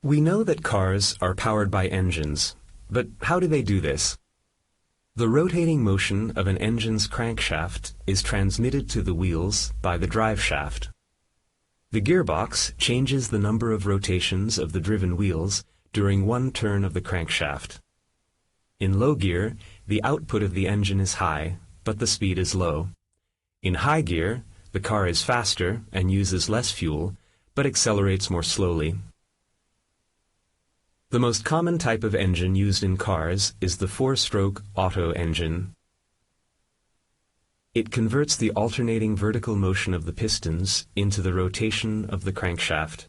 We know that cars are powered by engines, but how do they do this? The rotating motion of an engine's crankshaft is transmitted to the wheels by the drive shaft. The gearbox changes the number of rotations of the driven wheels during one turn of the crankshaft. In low gear, the output of the engine is high, but the speed is low. In high gear, the car is faster and uses less fuel, but accelerates more slowly. The most common type of engine used in cars is the four-stroke Otto engine. It converts the alternating vertical motion of the pistons into the rotation of the crankshaft.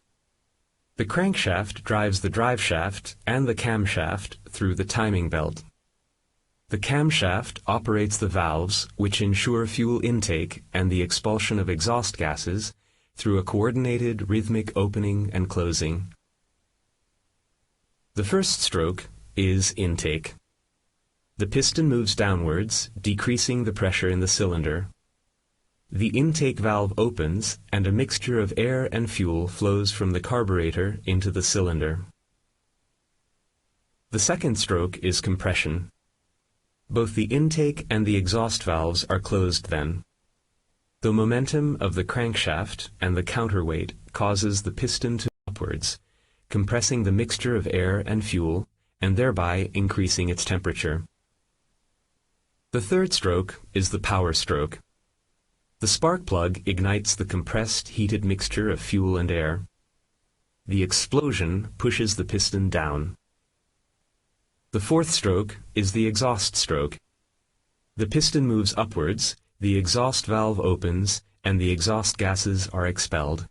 The crankshaft drives the driveshaft and the camshaft through the timing belt. The camshaft operates the valves which ensure fuel intake and the expulsion of exhaust gases through a coordinated rhythmic opening and closing. The first stroke is intake. The piston moves downwards, decreasing the pressure in the cylinder. The intake valve opens and a mixture of air and fuel flows from the carburetor into the cylinder. The second stroke is compression. Both the intake and the exhaust valves are closed then. The momentum of the crankshaft and the counterweight causes the piston to move upwards, compressing the mixture of air and fuel, and thereby increasing its temperature. The third stroke is the power stroke. The spark plug ignites the compressed, heated mixture of fuel and air. The explosion pushes the piston down. The fourth stroke is the exhaust stroke. The piston moves upwards, the exhaust valve opens, and the exhaust gases are expelled.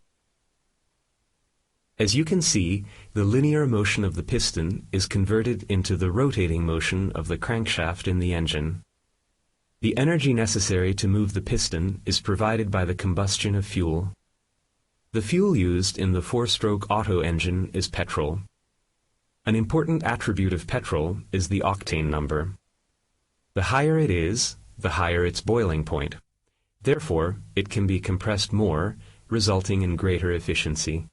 As you can see, the linear motion of the piston is converted into the rotating motion of the crankshaft in the engine. The energy necessary to move the piston is provided by the combustion of fuel. The fuel used in the four-stroke Otto engine is petrol. An important attribute of petrol is the octane number. The higher it is, the higher its boiling point. Therefore, it can be compressed more, resulting in greater efficiency.